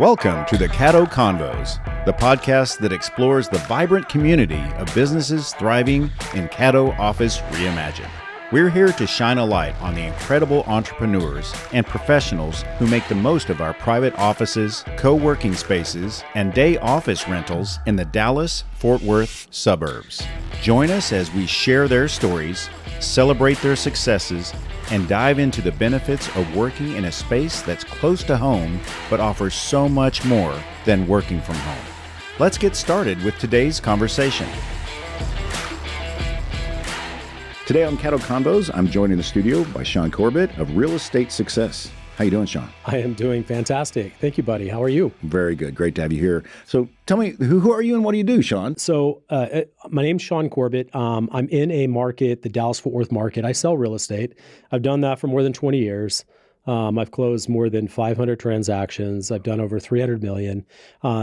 Welcome to the Caddo Convos, the podcast that explores the vibrant community of businesses thriving in Caddo Office Reimagined. We're here to shine a light on the incredible entrepreneurs and professionals who make the most of our private offices, co-working spaces, and day office rentals in the Dallas-Fort Worth suburbs. Join us as we share their stories, celebrate their successes, and dive into the benefits of working in a space that's close to home but offers so much more than working from home. Let's get started with today's conversation. Today on Caddo Convos, I'm joined in the studio by Shaune Corbett of Real Estate Success. How you doing, Shaune? I am doing fantastic. Thank you, buddy. How are you? Very good. Great to have you here. So tell me, who are you and what do you do, Shaune? So my name's Shaune Corbett. I'm in a market, the Dallas-Fort Worth market. I sell real estate. I've done that for more than 20 years. I've closed more than 500 transactions. I've done over 300 million.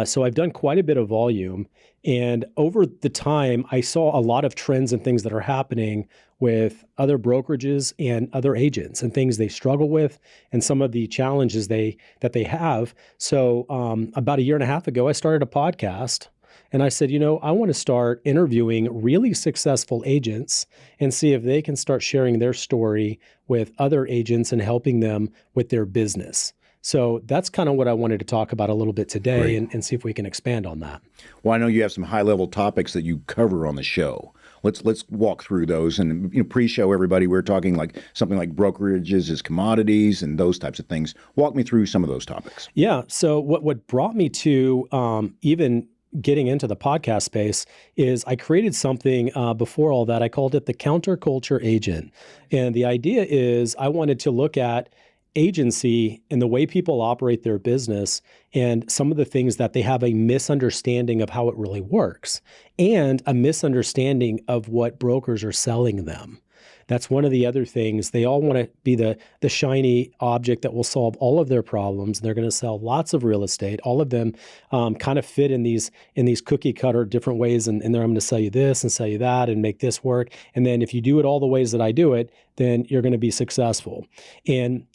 So I've done quite a bit of volume. And over the time, I saw a lot of trends and things that are happening with other brokerages and other agents and things they struggle with and some of the challenges that they have. So about a year and a half ago, I started a podcast. And I said, I want to start interviewing really successful agents and see if they can start sharing their story with other agents and helping them with their business. So that's kind of what I wanted to talk about a little bit today and see if we can expand on that. Well, I know you have some high-level topics that you cover on the show. Let's walk through those. And pre-show, everybody, we're talking like something like brokerages as commodities and those types of things. Walk me through some of those topics. Yeah. So what brought me to even getting into the podcast space is I created something before all that. I called it the counterculture agent. And the idea is I wanted to look at agency and the way people operate their business and some of the things that they have a misunderstanding of how it really works and a misunderstanding of what brokers are selling them. That's one of the other things. They all want to be the shiny object that will solve all of their problems. They're going to sell lots of real estate. All of them kind of fit in these cookie cutter different ways. And I'm going to sell you this and sell you that and make this work. And then if you do it all the ways that I do it, then you're going to be successful. And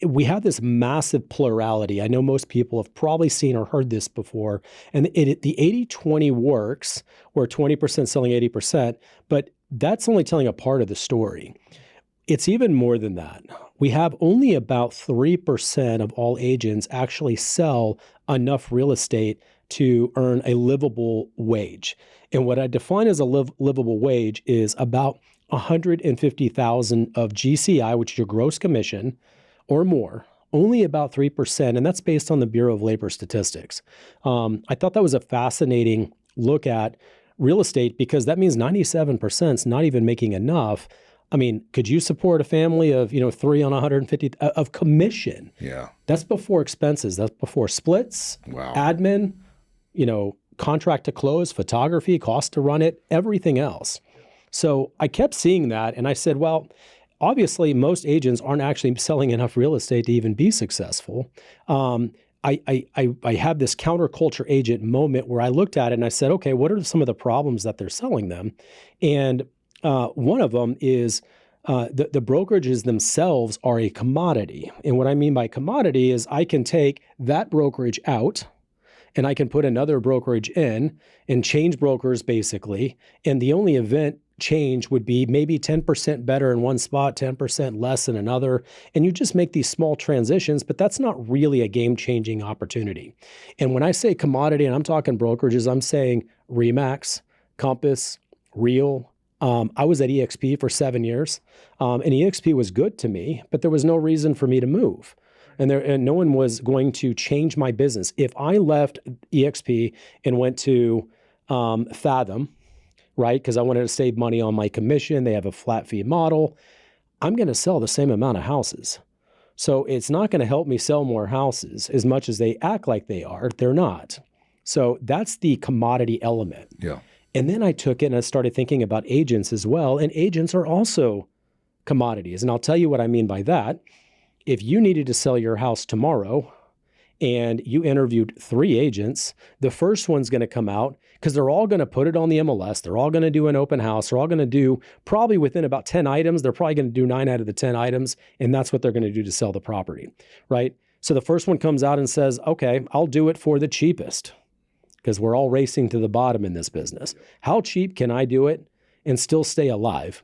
we have this massive plurality. I know most people have probably seen or heard this before. And the 80-20 works, where 20% selling 80%, but that's only telling a part of the story. It's even more than that. We have only about 3% of all agents actually sell enough real estate to earn a livable wage. And what I define as a livable wage is about $150,000 of GCI, which is your gross commission, or more, only about 3%, and that's based on the Bureau of Labor Statistics. I thought that was a fascinating look at real estate because that means 97% is not even making enough. I mean, could you support a family of 3 on 150 of commission? Yeah, that's before expenses. That's before splits, admin, contract to close, photography, cost to run it, everything else. So I kept seeing that, and I said, well, obviously, most agents aren't actually selling enough real estate to even be successful. I have this counterculture agent moment where I looked at it and I said, okay, what are some of the problems that they're selling them? And one of them is the brokerages themselves are a commodity. And what I mean by commodity is I can take that brokerage out and I can put another brokerage in and change brokers basically. And the only event change would be maybe 10% better in one spot, 10% less in another. And you just make these small transitions, but that's not really a game-changing opportunity. And when I say commodity, and I'm talking brokerages, I'm saying Remax, Compass, Real. I was at EXP for 7 years, and EXP was good to me, but there was no reason for me to move. And no one was going to change my business. If I left EXP and went to Fathom, right? Because I wanted to save money on my commission. They have a flat fee model. I'm going to sell the same amount of houses. So it's not going to help me sell more houses as much as they act like they are. They're not. So that's the commodity element. Yeah. And then I took it and I started thinking about agents as well. And agents are also commodities. And I'll tell you what I mean by that. If you needed to sell your house tomorrow and you interviewed 3 agents, the first one's going to come out because they're all going to put it on the MLS. They're all going to do an open house. They're all going to do probably within about 10 items. They're probably going to do 9 out of the 10 items. And that's what they're going to do to sell the property, right? So the first one comes out and says, okay, I'll do it for the cheapest, because we're all racing to the bottom in this business. How cheap can I do it and still stay alive?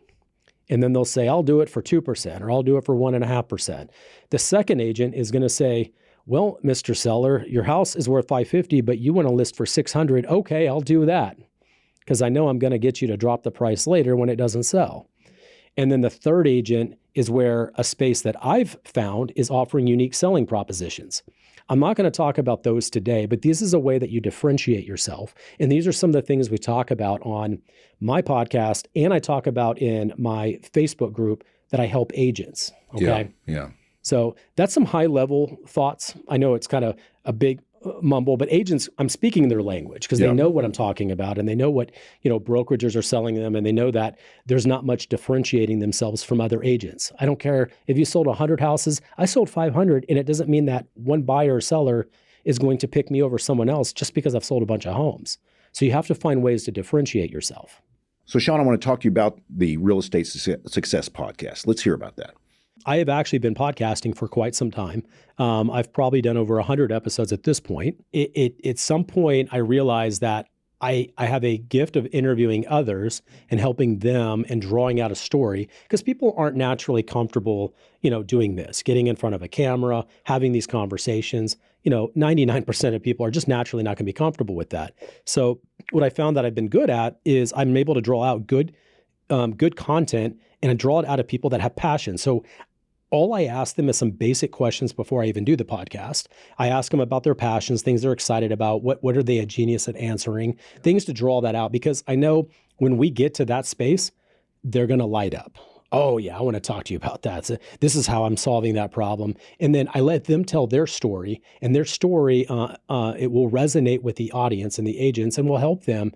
And then they'll say, I'll do it for 2% or I'll do it for 1.5%. The second agent is going to say, well, Mr. Seller, your house is worth $550, but you want to list for $600. Okay, I'll do that, because I know I'm going to get you to drop the price later when it doesn't sell. And then the third agent is where a space that I've found is offering unique selling propositions. I'm not going to talk about those today, but this is a way that you differentiate yourself. And these are some of the things we talk about on my podcast, and I talk about in my Facebook group that I help agents. Okay. Yeah. So that's some high level thoughts. I know it's kind of a big mumble, but agents, I'm speaking their language because they know what I'm talking about, and they know what, brokerages are selling them, and they know that there's not much differentiating themselves from other agents. I don't care if you sold 100 houses, I sold 500, and it doesn't mean that one buyer or seller is going to pick me over someone else just because I've sold a bunch of homes. So you have to find ways to differentiate yourself. So Shaune, I want to talk to you about the Real Estate Success podcast. Let's hear about that. I have actually been podcasting for quite some time. I've probably done over 100 episodes at this point. At some point, I realized that I have a gift of interviewing others and helping them and drawing out a story, because people aren't naturally comfortable, doing this, getting in front of a camera, having these conversations. 99% of people are just naturally not going to be comfortable with that. So what I found that I've been good at is I'm able to draw out good content, and I draw it out of people that have passion. So all I ask them is some basic questions before I even do the podcast. I ask them about their passions, things they're excited about, what are they a genius at answering, things to draw that out, because I know when we get to that space, they're going to light up. Oh yeah, I want to talk to you about that. So this is how I'm solving that problem. And then I let them tell their story, and their story, it will resonate with the audience and the agents, and will help them,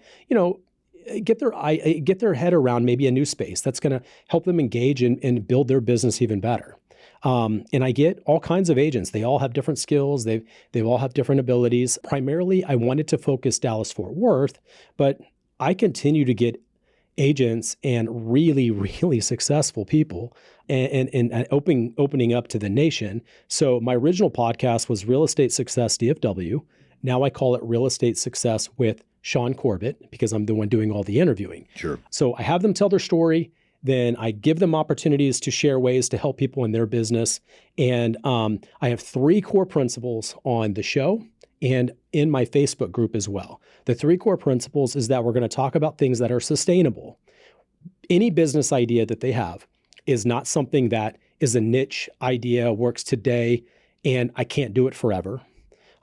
get their head around maybe a new space that's going to help them engage and build their business even better. And I get all kinds of agents. They all have different skills. They all have different abilities. Primarily, I wanted to focus Dallas-Fort Worth, but I continue to get agents and really, really successful people and opening up to the nation. So my original podcast was Real Estate Success DFW. Now I call it Real Estate Success with Shaune Corbett, because I'm the one doing all the interviewing. Sure. So I have them tell their story. Then I give them opportunities to share ways to help people in their business. And I have 3 core principles on the show and in my Facebook group as well. The 3 core principles is that we're going to talk about things that are sustainable. Any business idea that they have is not something that is a niche idea, works today, and I can't do it forever.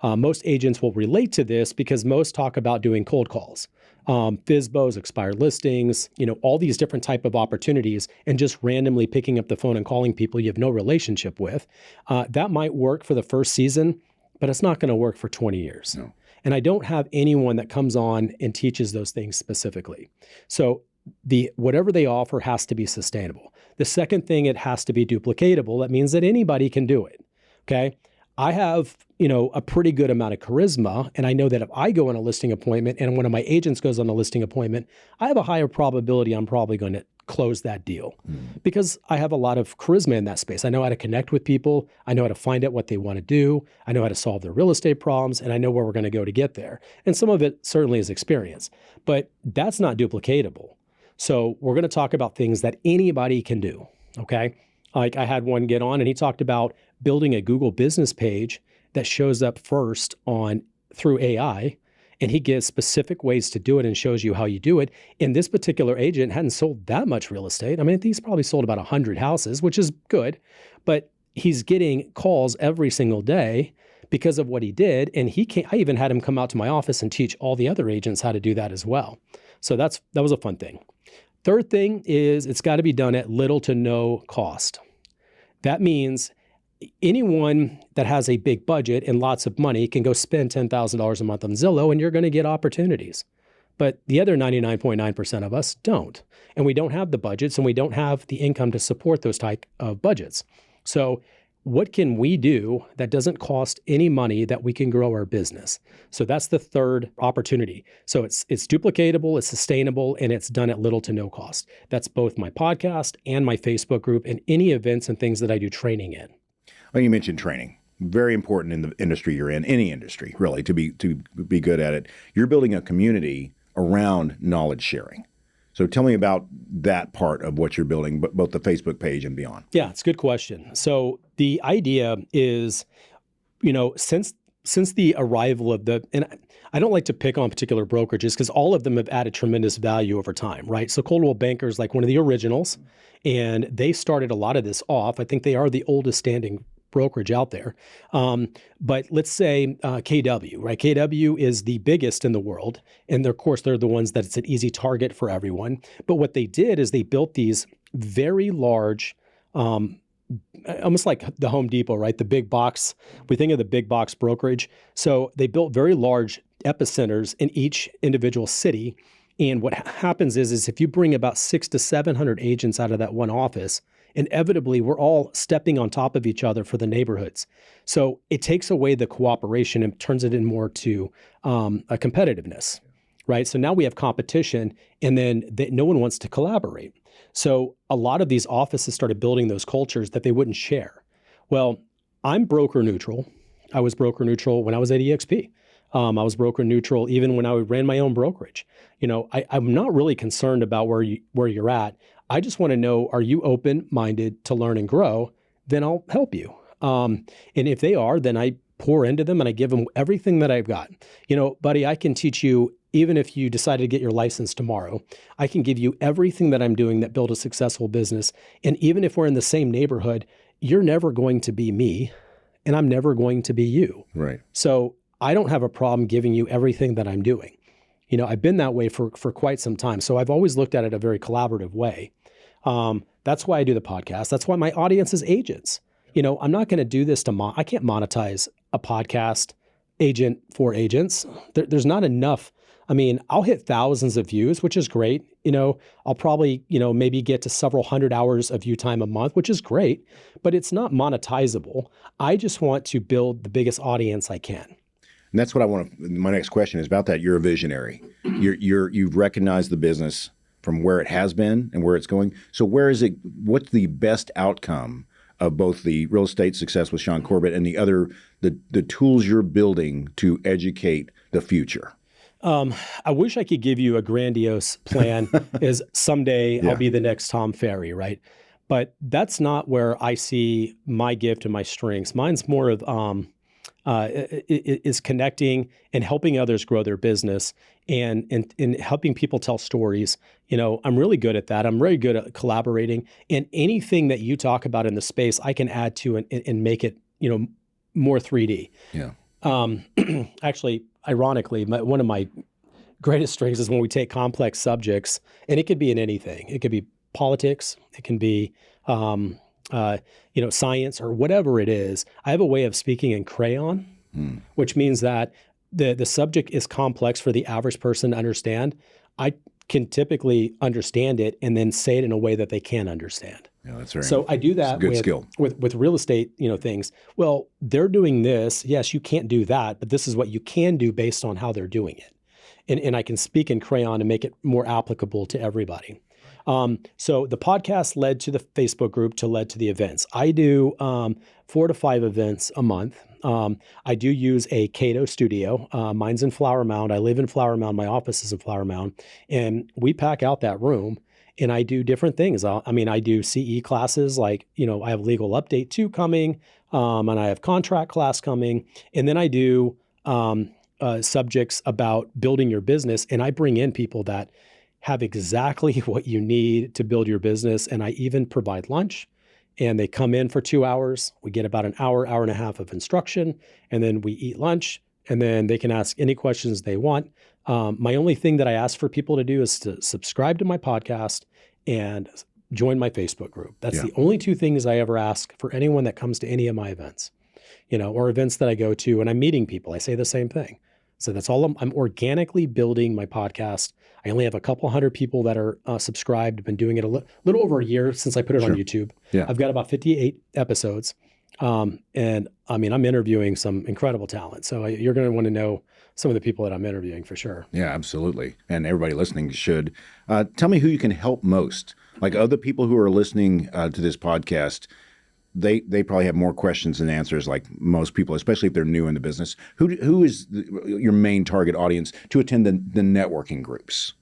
Most agents will relate to this because most talk about doing cold calls, FSBOs, expired listings, all these different type of opportunities, and just randomly picking up the phone and calling people you have no relationship with. That might work for the first season, but it's not going to work for 20 years. No. And I don't have anyone that comes on and teaches those things specifically. So whatever they offer has to be sustainable. The second thing, it has to be duplicatable. That means that anybody can do it. Okay. I have, a pretty good amount of charisma. And I know that if I go on a listing appointment and one of my agents goes on a listing appointment, I have a higher probability I'm probably going to close that deal because I have a lot of charisma in that space. I know how to connect with people. I know how to find out what they want to do. I know how to solve their real estate problems, and I know where we're going to go to get there. And some of it certainly is experience, but that's not duplicatable. So we're going to talk about things that anybody can do. Okay. Like I had one get on and he talked about building a Google business page that shows up first through AI, and he gives specific ways to do it and shows you how you do it. And this particular agent hadn't sold that much real estate. I mean, he's probably sold about 100 houses, which is good, but he's getting calls every single day because of what he did. And I even had him come out to my office and teach all the other agents how to do that as well. So that was a fun thing. Third thing is it's got to be done at little to no cost. That means anyone that has a big budget and lots of money can go spend $10,000 a month on Zillow, and you're going to get opportunities. But the other 99.9% of us don't. And we don't have the budgets, and we don't have the income to support those type of budgets. So what can we do that doesn't cost any money that we can grow our business? So that's the third opportunity. So it's duplicatable, it's sustainable, and it's done at little to no cost. That's both my podcast and my Facebook group and any events and things that I do training in. Well, you mentioned training. very important in the industry you're in, any industry really, to be good at it. You're building a community around knowledge sharing. So tell me about that part of what you're building, both the Facebook page and beyond. Yeah, it's a good question. So the idea is, since the arrival of and I don't like to pick on particular brokerages because all of them have added tremendous value over time, right? So Coldwell Banker is like one of the originals, and they started a lot of this off. I think they are the oldest standing brokerage out there. But let's say KW, right? KW is the biggest in the world. And of course, they're the ones that it's an easy target for everyone. But what they did is they built these very large, almost like the Home Depot, right? The big box. We think of the big box brokerage. So they built very large epicenters in each individual city. And what happens is if you bring about 600 to 700 agents out of that one office, inevitably we're all stepping on top of each other for the neighborhoods. So it takes away the cooperation and turns it in more to a competitiveness, right? So now we have competition, and then no one wants to collaborate. So a lot of these offices started building those cultures that they wouldn't share. Well, I'm broker neutral. I was broker neutral when I was at EXP. I was broker neutral even when I ran my own brokerage. I'm not really concerned about where you're at. I just want to know, are you open-minded to learn and grow? Then I'll help you. And if they are, then I pour into them and I give them everything that I've got. Buddy, I can teach you, even if you decide to get your license tomorrow, I can give you everything that I'm doing that build a successful business. And even if we're in the same neighborhood, you're never going to be me and I'm never going to be you. Right. So I don't have a problem giving you everything that I'm doing. I've been that way for quite some time. So I've always looked at it a very collaborative way. That's why I do the podcast. That's why my audience is agents. I'm not going to do this I can't monetize a podcast agent for agents. There's not enough. I mean, I'll hit thousands of views, which is great. I'll probably, maybe get to several hundred hours of view time a month, which is great, but it's not monetizable. I just want to build the biggest audience I can. And that's what I want to, my next question is about that. You're a visionary. You've recognized the business from where it has been and where it's going. So what's the best outcome of both the real estate success with Shaune Corbett and the tools you're building to educate the future? I wish I could give you a grandiose plan is someday I'll be the next Tom Ferry, right? But that's not where I see my gift and my strengths. Mine's more of, is connecting and helping others grow their business and helping people tell stories. I'm really good at that. I'm very good at collaborating, and anything that you talk about in the space, I can add to and make it, more 3D. Yeah. Actually, ironically, one of my greatest strengths is when we take complex subjects, and it could be in anything. It could be politics. It can be, science or whatever it is. I have a way of speaking in crayon, which means that the subject is complex for the average person to understand. I can typically understand it and then say it in a way that they can understand. Yeah, that's very. So I do that with real estate, things. Well, they're doing this. Yes, you can't do that, but this is what you can do based on how they're doing it. And I can speak in crayon and make it more applicable to everybody. So the podcast led to the Facebook group led to the events. I do 4 to 5 events a month. I do use a Caddo studio. Mine's in Flower Mound. I live in Flower Mound. My office is in Flower Mound. And we pack out that room and I do different things. I do CE classes, like, I have Legal Update 2 coming, and I have contract class coming. And then I do subjects about building your business. And I bring in people that have exactly what you need to build your business. And I even provide lunch, and they come in for 2 hours. We get about an hour and a half of instruction, and then we eat lunch, and then they can ask any questions they want. My only thing that I ask for people to do is to subscribe to my podcast and join my Facebook group. That's the only 2 things I ever ask for anyone that comes to any of my events, or events that I go to, and I'm meeting people. I say the same thing. So that's all. I'm organically building my podcast. I only have a couple hundred people that are subscribed. I've been doing it a little over a year since I put it on YouTube. Yeah. I've got about 58 episodes. And I'm interviewing some incredible talent. So you're going to want to know some of the people that I'm interviewing for sure. Yeah, absolutely. And everybody listening should. Tell me who you can help most. Like other people who are listening to this podcast, they probably have more questions than answers, like most people, especially if they're new in the business. Who is your main target audience to attend the networking groups?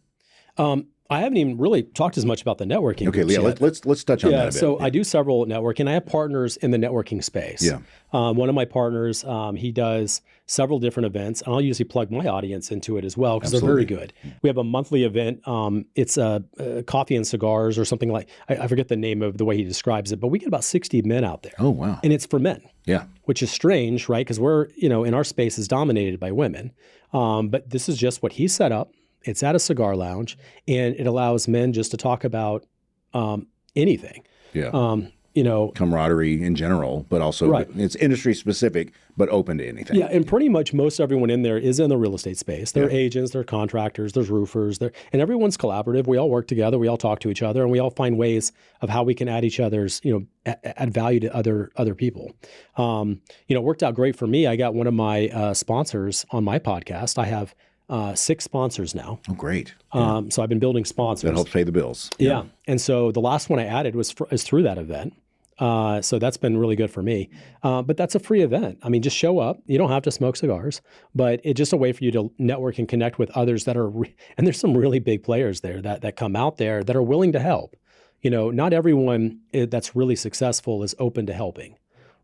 I haven't even really talked as much about the networking. Okay, yeah, yet. let's touch on that a bit. So I do several networking. I have partners in the networking space. Yeah. One of my partners, he does several different events, and I'll usually plug my audience into it as well because they're very good. We have a monthly event. It's coffee and cigars or something like, I forget the name of the way he describes it, but we get about 60 men out there. Oh, wow. And it's for men. Yeah. Which is strange, right? Because we're, in our space is dominated by women. But this is just what he set up. It's at a cigar lounge, and it allows men just to talk about anything. Yeah. Camaraderie in general, but also it's industry specific, but open to anything. Yeah, and pretty much most everyone in there is in the real estate space. They're agents, they're contractors, there's roofers, and everyone's collaborative. We all work together, we all talk to each other, and we all find ways of how we can add each other's, add value to other people. It worked out great for me. I got one of my sponsors on my podcast. I have 6 sponsors now. Oh, great. So I've been building sponsors. That helps pay the bills. Yeah. And so the last one I added is through that event. So that's been really good for me. But that's a free event. I mean, just show up. You don't have to smoke cigars, but it's just a way for you to network and connect with others that are, and there's some really big players there that come out there that are willing to help. Not everyone that's really successful is open to helping.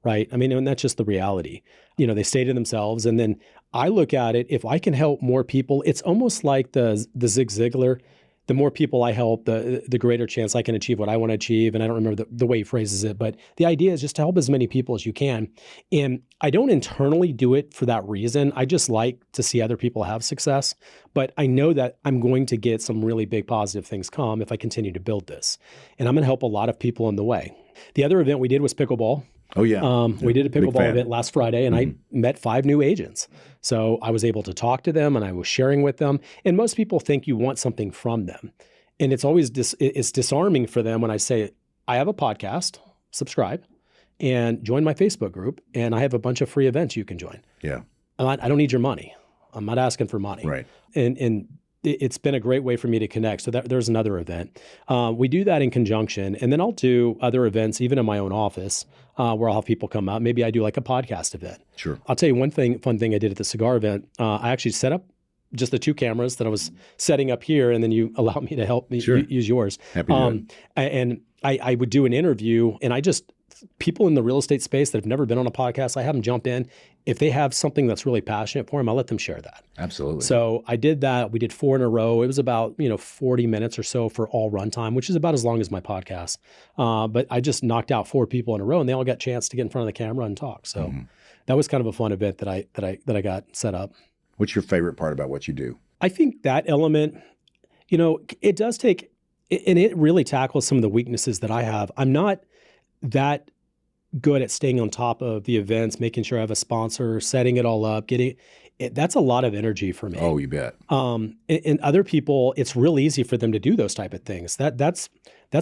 Right. I mean, and that's just the reality. They stay to themselves. And then I look at it, if I can help more people, it's almost like the Zig Ziglar. The more people I help, the greater chance I can achieve what I want to achieve. And I don't remember the way he phrases it, but the idea is just to help as many people as you can. And I don't internally do it for that reason. I just like to see other people have success. But I know that I'm going to get some really big positive things come if I continue to build this. And I'm going to help a lot of people in the way. The other event we did was pickleball. Oh, yeah. We did a pickleball event last Friday, and I met 5 new agents. So I was able to talk to them, and I was sharing with them. And most people think you want something from them. And it's always it's disarming for them when I say, I have a podcast, subscribe, and join my Facebook group, and I have a bunch of free events you can join. Yeah. I don't need your money. I'm not asking for money. Right. And it's been a great way for me to connect. So there's another event. We do that in conjunction. And then I'll do other events, even in my own office, where I'll have people come out. Maybe I do like a podcast event. Sure. I'll tell you one fun thing I did at the cigar event. I actually set up just the 2 cameras that I was setting up here, and then you allowed me to help me use yours. Happy to do it. And I would do an interview, and people in the real estate space that have never been on a podcast, I have them jump in. If they have something that's really passionate for them, I'll let them share that. Absolutely. So I did that. We did 4 in a row. It was about 40 minutes or so for all runtime, which is about as long as my podcast. But I just knocked out 4 people in a row, and they all got a chance to get in front of the camera and talk. So that was kind of a fun event that I got set up. What's your favorite part about what you do? I think that element, it does take, and it really tackles some of the weaknesses that I have. I'm not that good at staying on top of the events, making sure I have a sponsor, setting it all up, that's a lot of energy for me. Oh, you bet. And other people, it's real easy for them to do those type of things. That's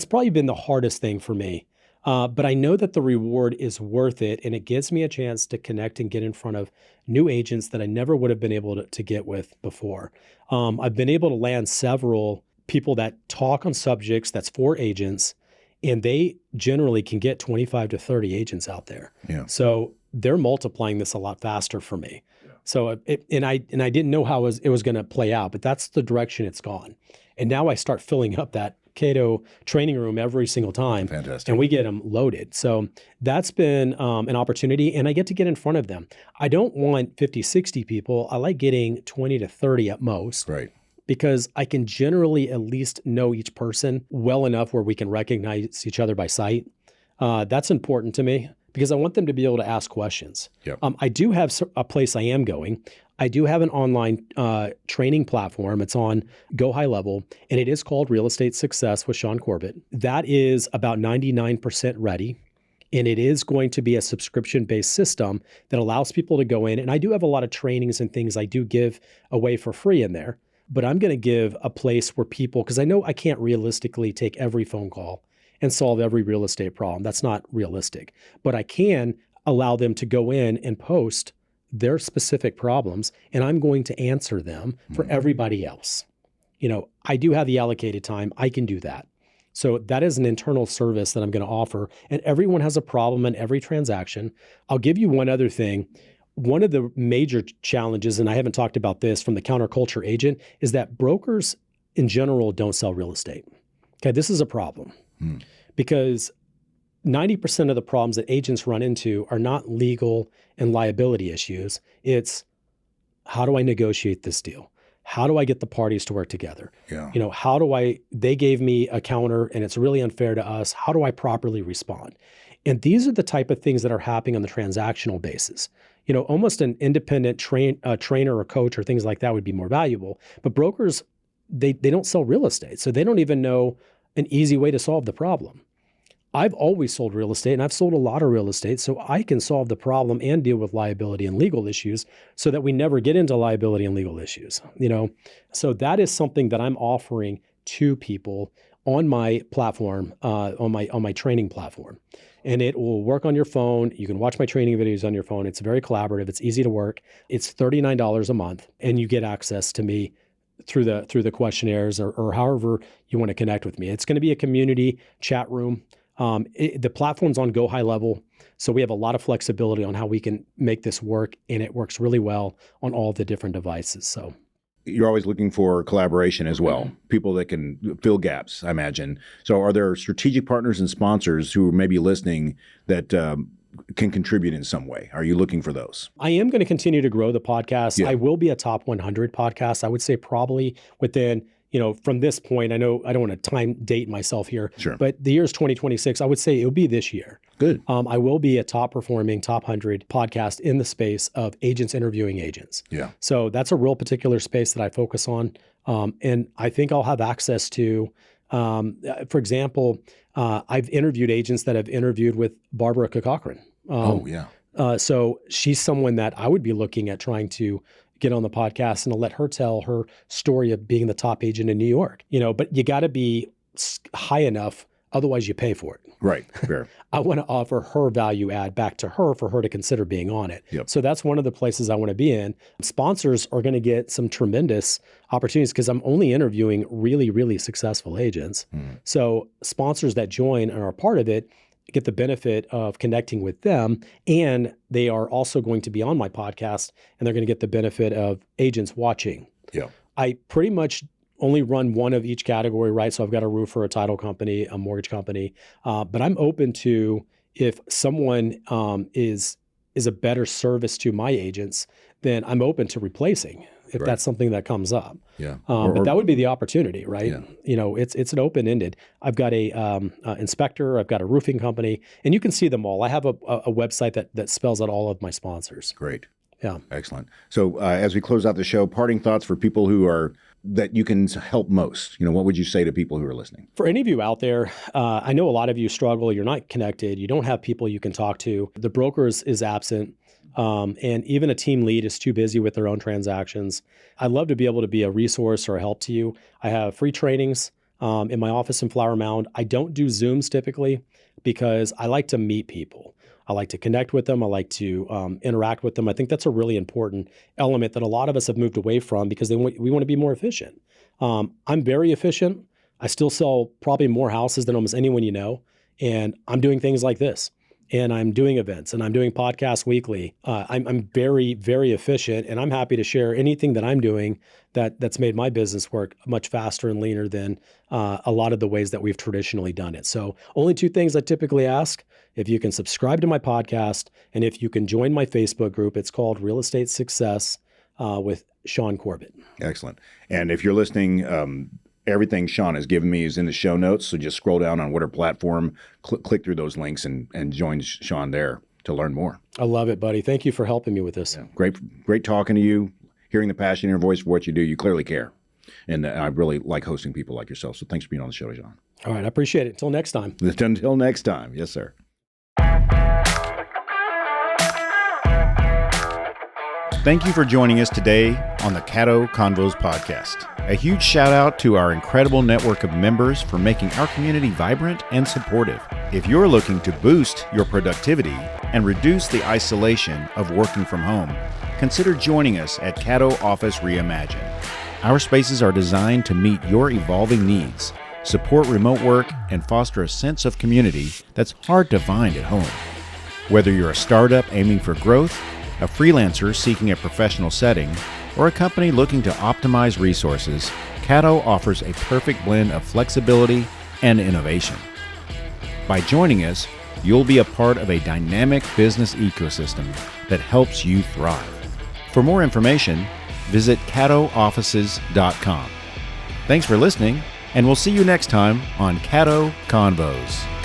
probably been the hardest thing for me. But I know that the reward is worth it, and it gives me a chance to connect and get in front of new agents that I never would have been able to get with before. I've been able to land several people that talk on subjects that's for agents, and they generally can get 25 to 30 agents out there. Yeah. So they're multiplying this a lot faster for me. Yeah. So I didn't know how it was going to play out, but that's the direction it's gone. And now I start filling up that Caddo training room every single time. Fantastic. And we get them loaded. So that's been an opportunity, and I get to get in front of them. I don't want 50, 60 people. I like getting 20 to 30 at most. Right. Because I can generally at least know each person well enough where we can recognize each other by sight. That's important to me because I want them to be able to ask questions. Yep. I do have a place I am going. I do have an online training platform. It's on Go High Level, and it is called Real Estate Success with Shaune Corbett. That is about 99% ready. And it is going to be a subscription-based system that allows people to go in. And I do have a lot of trainings and things I do give away for free in there. But I'm going to give a place where people, because I know I can't realistically take every phone call and solve every real estate problem. That's not realistic. But I can allow them to go in and post their specific problems, and I'm going to answer them for everybody else. I do have the allocated time. I can do that. So that is an internal service that I'm going to offer. And everyone has a problem in every transaction. I'll give you one other thing. One of the major challenges, and I haven't talked about this from the counterculture agent, is that brokers in general don't sell real estate. Okay, this is a problem because 90% of the problems that agents run into are not legal and liability issues. It's how do I negotiate this deal? How do I get the parties to work together? Yeah. They gave me a counter and it's really unfair to us. How do I properly respond? And these are the type of things that are happening on the transactional basis. Almost an independent trainer or coach or things like that would be more valuable. But brokers, they don't sell real estate. So they don't even know an easy way to solve the problem. I've always sold real estate and I've sold a lot of real estate, so I can solve the problem and deal with liability and legal issues so that we never get into liability and legal issues. So that is something that I'm offering to people on my platform, on my training platform. And it will work on your phone. You can watch my training videos on your phone. It's very collaborative. It's easy to work. It's $39 a month, and you get access to me through the questionnaires or however you want to connect with me. It's going to be a community chat room. The platform's on Go High Level, so we have a lot of flexibility on how we can make this work, and it works really well on all the different devices. So you're always looking for collaboration as well, people that can fill gaps, I imagine. So are there strategic partners and sponsors who may be listening that can contribute in some way? Are you looking for those? I am going to continue to grow the podcast. Yeah. I will be a top 100 podcast. I would say probably within from this point, I know I don't want to date myself here, Sure. But the year is 2026. I would say it'll be this year. Good. I will be a top performing, top 100 podcast in the space of agents interviewing agents. Yeah. So that's a real particular space that I focus on. And I think I'll have access to, for example, I've interviewed agents that have interviewed with Barbara Cochran. So she's someone that I would be looking at trying to get on the podcast and to let her tell her story of being the top agent in New York. But you got to be high enough, otherwise you pay for it. Right. Fair. I want to offer her value add back to her for her to consider being on it. Yep. So that's one of the places I want to be in. Sponsors are going to get some tremendous opportunities because I'm only interviewing really, really successful agents. So sponsors that join and are a part of it get the benefit of connecting with them, and they are also going to be on my podcast, and they're going to get the benefit of agents watching. Yeah. I pretty much only run one of each category, right? So I've got a roofer, a title company, a mortgage company, but I'm open to if someone is a better service to my agents, then I'm open to replacing if that's something that comes up. Yeah. But that would be the opportunity, right? Yeah. It's an open-ended. I've got a inspector, I've got a roofing company, and you can see them all. I have a website that spells out all of my sponsors. Great. Yeah. Excellent. So as we close out the show, parting thoughts for people that you can help most. What would you say to people who are listening? For any of you out there, I know a lot of you struggle. You're not connected. You don't have people you can talk to. The broker is absent. And even a team lead is too busy with their own transactions. I'd love to be able to be a resource or a help to you. I have free trainings in my office in Flower Mound. I don't do Zooms typically because I like to meet people. I like to connect with them. I like to interact with them. I think that's a really important element that a lot of us have moved away from because we want to be more efficient. I'm very efficient. I still sell probably more houses than almost anyone you know. And I'm doing things like this. And I'm doing events and I'm doing podcasts weekly. I'm very, very efficient, and I'm happy to share anything that I'm doing that's made my business work much faster and leaner than a lot of the ways that we've traditionally done it. So only two things I typically ask: if you can subscribe to my podcast and if you can join my Facebook group. It's called Real Estate Success with Shaune Corbett. Excellent. And if you're listening, everything Shaune has given me is in the show notes. So just scroll down on whatever platform, click through those links and join Shaune there to learn more. I love it, buddy. Thank you for helping me with this. Yeah. Great talking to you, hearing the passion in your voice for what you do. You clearly care. And I really like hosting people like yourself. So thanks for being on the show, Shaune. All right. I appreciate it. Until next time. Until next time. Yes, sir. Thank you for joining us today on the Caddo Convos podcast. A huge shout out to our incredible network of members for making our community vibrant and supportive. If you're looking to boost your productivity and reduce the isolation of working from home, consider joining us at Caddo Office Reimagine. Our spaces are designed to meet your evolving needs, support remote work, and foster a sense of community that's hard to find at home. Whether you're a startup aiming for growth, a freelancer seeking a professional setting, or a company looking to optimize resources, Caddo offers a perfect blend of flexibility and innovation. By joining us, you'll be a part of a dynamic business ecosystem that helps you thrive. For more information, visit caddooffices.com. Thanks for listening, and we'll see you next time on Caddo Convos.